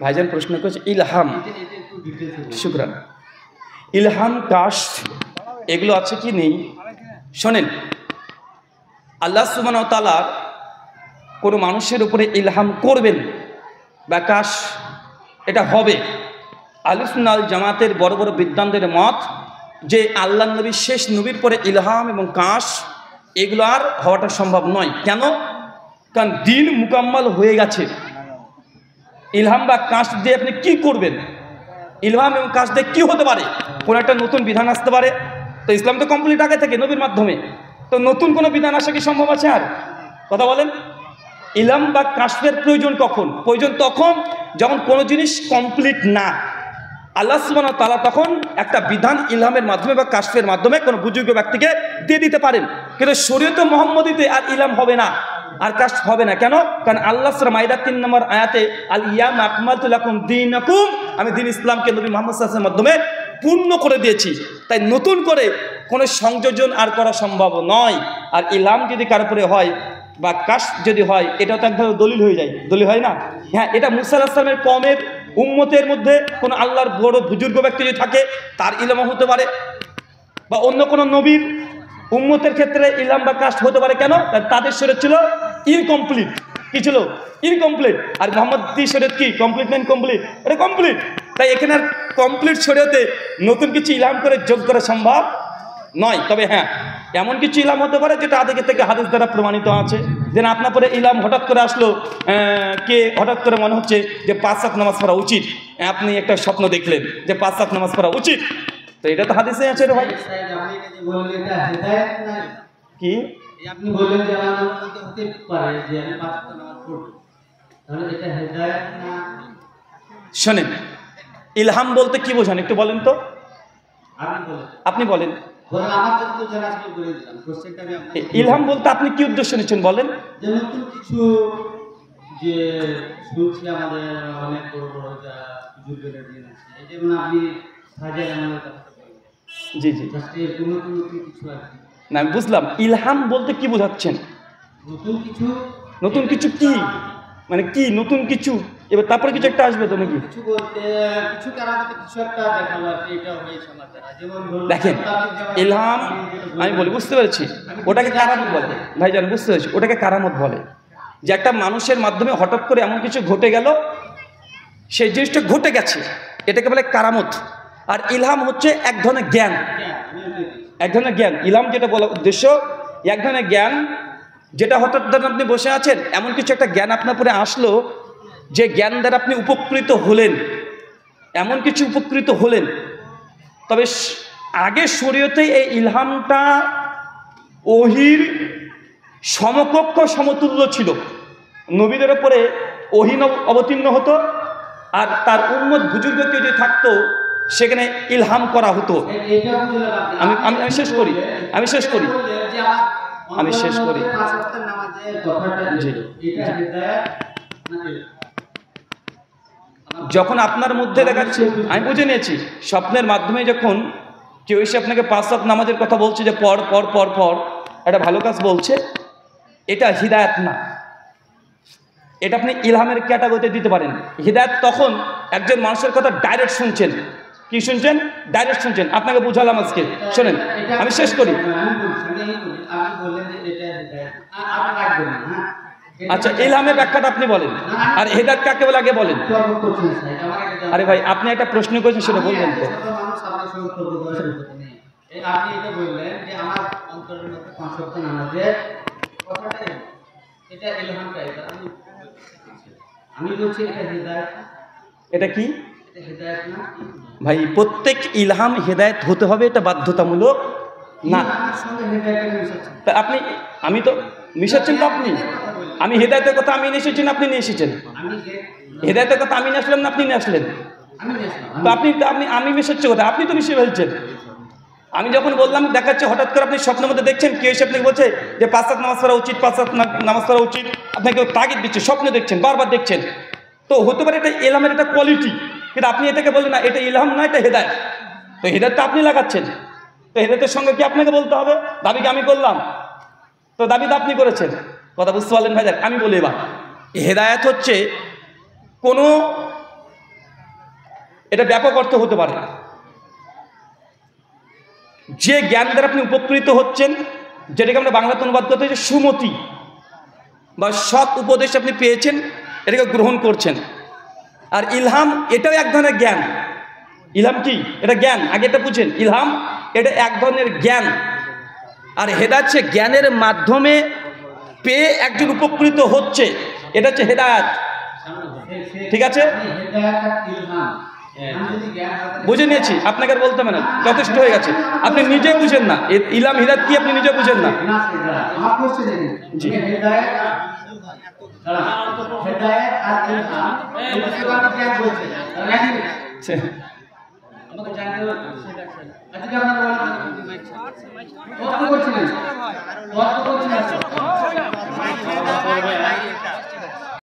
ভাইজান প্রশ্ন করছে ইলহাম, শুকরান, ইলহাম কাশফ এগুলো আছে কি নেই? শোনেন, আল্লাহ সুবহানাহু ওয়া তাআলা কোনো মানুষের উপরে ইলহাম করবেন বা কাশ এটা হবে। আহলে সুন্নাহ ওয়াল জামাতের বড় বড় বিদ্বানদের মত যে আল্লাহ নবী শেষ নবীর পরে ইলহাম এবং কাশ এগুলো আর হওয়াটা সম্ভব নয়। কেন? কারণ দিন মুকাম্মাল হয়ে গেছে। ইলহাম বা কাশ দিয়ে আপনি কি করবেন? ইলহাম এবং কাশ দিয়ে কী হতে পারে? কোনো একটা নতুন বিধান আসতে পারে। তো ইসলাম তো কমপ্লিট আগে থেকে নবীর মাধ্যমে, তো নতুন কোনো বিধান আসা কি সম্ভব আছে? আর কথা বলেন, ইলহাম বা কাশফের প্রয়োজন কখন? প্রয়োজন তখন যখন কোনো জিনিস কমপ্লিট না। আল্লাহ সুবহানাহু ওয়া তাআলা তখন একটা বিধান ইলহামের মাধ্যমে বা কাশফের মাধ্যমে কোনো বুজুর্গ ব্যক্তিকে দিয়ে দিতে পারেন। কিন্তু শরীয়তে মুহাম্মদীতে আর ইলহাম হবে না, আর কাশফ হবে না। কেন? কারণ আল্লাহ সূরা মাইদা ৩ নম্বর আয়াতে আল ইয়াউমা আকমালতু লাকুম দীনাকুম, আমি দিন ইসলামকে নবী মুহাম্মদ সাল্লাল্লাহু আলাইহি ওয়াসাল্লামের মাধ্যমে পূর্ণ করে দিয়েছি। তাই নতুন করে কোনো সংযোজন আর করা সম্ভব নয়। আর ইলহাম যদি কার উপরে হয় বা কাশফ যদি হয়, এটাও তো এক ধরনের দলিল হয়ে যায়। দলিল হয় না? হ্যাঁ, এটা মুসা আলাইহিস সালামের কওমের উম্মতের মধ্যে কোনো আল্লাহর বড় বুজুর্গ ব্যক্তি যদি থাকে তার ইলহাম হতে পারে, বা অন্য কোনো নবীর উম্মতের ক্ষেত্রে ইলহাম বা কাশফ হতে পারে। কেন? তাদের শরীয়ত ছিল ইনকমপ্লিট। কি ছিল? ইনকমপ্লিট। আর মুহাম্মদী শরীয়ত কি কমপ্লিট না ইনকমপ্লিট? এটা কমপ্লিট। তাই এখানে আর কমপ্লিট শরীয়তে নতুন কিছু ইলহাম করে যোগ করা সম্ভব নয়। তবে হ্যাঁ, এমন কিছু ইলহাম হতে পারে যেটা আগে থেকে হাদিস দ্বারা প্রমাণিত আছে। যেন আপনার পরে ইলহাম হঠাৎ করে আসলো, কে হঠাৎ করে মনে হচ্ছে যে 5 ওয়াক্ত নামাজ পড়া উচিত। আপনি একটা স্বপ্ন দেখলেন যে 5 ওয়াক্ত নামাজ পড়া উচিত, তো এটা তো হাদিসে আছে রে ভাই। কি আপনি বললেন যে আমার মধ্যে হতে পারে যে আমি 5 ওয়াক্ত নামাজ পড়ব, তাহলে এটা হেদায়েত না? শোনেন, ইলহাম বলতে কি বোঝান একটু বলেন তো? আপনি বলেন। আমার যত জানা আছে বলে দিলাম, কোশ্চেনটা আমি আপনাকে। ইলহাম বলতে আপনি কি উদ্দেশ্য নিচ্ছেন বলেন? যে নতুন কিছু, যে শুনছি আমাদের অনেক বড় বড় যা যুগের দিন আছে, এই যেমন আপনি সাজায় আমাদের কথা বলেন। জি জি, নতুন নতুন কিছু আছে না আমি বুঝলাম। ইলহাম বলতে কি বোঝাচ্ছেন? নতুন কিছু। নতুন কিছু কি মানে কি নতুন কিছু? এবার তারপরে কিছু একটা আসবে তো নাকি? কিছু বলতে কিছু কারামতে কিছু একটা দেখালো আর কি, এটা হয়েছে আমার দ্বারা। যেমন দেখেন, ইলহাম আমি বলি, বুঝতে পেরেছি, ওটাকে কারামত বলে ভাইজান, বুঝতে পেরেছি, ওটাকে কারামত বলে। যে একটা মানুষের মাধ্যমে হঠাৎ করে এমন কিছু ঘটে গেল, সেই জিনিসটা ঘটে গেছে, এটাকে বলে কারামত। আর ইলহাম হচ্ছে এক ধরনের জ্ঞান, এক ধরনের জ্ঞান। ইলহাম যেটা বলার উদ্দেশ্য, এক ধরনের জ্ঞান যেটা হঠাৎ ধরেন আপনি বসে আছেন, এমন কিছু একটা জ্ঞান আপনার পরে আসলো, যে জ্ঞান দ্বারা আপনি উপকৃত হলেন, এমন কিছু উপকৃত হলেন। তবে আগে শরীয়তে এই ইলহামটা ওহির সমকক্ষ সমতুল্য ছিল। নবীদের উপরে ওহী অবতীর্ণ হতো, আর তার উম্মত বুজুর্গ কেউ যদি থাকতো সেখানে ইলহাম করা হতো। আমি শেষ করি আমি শেষ করি আমি শেষ করি যখন আপনার মধ্যে দেখাচ্ছে, আমি বুঝে নিয়েছি, স্বপ্নের মাধ্যমে যখন কেউ এসে আপনাকে 5 ওয়াক্ত নামাজের কথা বলছে, যে পর পর পর পর একটা ভালো কাজ বলছে, এটা হিদায়াত না। এটা আপনি ইলহামের ক্যাটাগরিতে দিতে পারেন। হিদায়াত তখন একজন মানুষের কথা ডাইরেক্ট শুনছেন। কি শুনছেন? ডাইরেক্ট শুনছেন। আপনাকে বুঝালাম আজকে, শোনেন আমি শেষ করি। আচ্ছা, ইলহামের ব্যাখ্যাটা আপনি বলেন, আর হেদায়েত কাকে বলে আগে বলেন। আরে ভাই, আপনি একটা প্রশ্ন করেছেন, সেটা বলবেন তো। আপনি এটা বললেন যে আমার অন্তরের মধ্যে 5 ওয়াক্ত নামাজের কথাটা, এটা ইলহামটা, এটা আমি বলছি এটা হেদায়েত। এটা কি? এটা হেদায়েত না ভাই? প্রত্যেক ইলহাম হেদায়েত হতে হবে, এটা বাধ্যতামূলক না। তা আপনি, আমি তো মিশাচ্ছেন তো আপনি। আমি হেদায়েতের কথা আমি নিয়ে এসেছি না আপনি নিয়ে এসেছেন? হেদায়েতের কথা আমি নিয়ে আসলাম না আপনি নিয়ে আসলেন? তো আমি মিশাচ্ছি কথা, আপনি তো মিশিয়ে ফেলছেন। আমি যখন বললাম দেখাচ্ছে, হঠাৎ করে আপনি স্বপ্নের মধ্যে দেখছেন কেউ এসে আপনাকে বলছে যে 5 ওয়াক্ত নামাজ পড়া উচিত, 5 ওয়াক্ত নামাজ পড়া উচিত, আপনাকে তাগিদ দিচ্ছে, স্বপ্নে দেখছেন, বারবার দেখছেন। তো হতে পারে এটা ইলহামের একটা কোয়ালিটি, কিন্তু আপনি এটাকে বললেন না এটা ইলহাম না, এটা হেদায়েত। তো হেদায়েতটা আপনি লাগাচ্ছেন, তো হেদায়েতের সঙ্গে কি আপনাকে বলতে হবে? দাবি কি আমি করলাম? তো দাবি তো আপনি করেছেন। কথা বুঝতে পারলেন ভাই? আমি বলি, এবার হেদায়েত হচ্ছে কোনো এটা ব্যাপক অর্থ হতে পারে। যে জ্ঞান দ্বারা আপনি উপকৃত হচ্ছেন, যেটাকে আমরা বাংলাতে অনুবাদ করতে হচ্ছে সুমতি বা সৎ উপদেশ আপনি পেয়েছেন, এটাকে গ্রহণ করছেন। আর ইলহাম এটাও এক ধরনের জ্ঞান। ইলহাম কি? এটা জ্ঞান। আগে এটা বুঝেন, ইলহাম এটা এক ধরনের জ্ঞান। আর হেদায়েত হচ্ছে জ্ঞানের মাধ্যমে পেয়ে একজন উপকৃত হচ্ছে, এটা হচ্ছে হেদায়েত। ঠিক আছে, বুঝে নিয়েছি, আপনাকে আর বলতে হবে না, যথেষ্ট হয়ে গেছে। আপনি নিজে বুঝেন না ইলহাম হিদায়াত কি, আপনি নিজে বুঝেন না। জি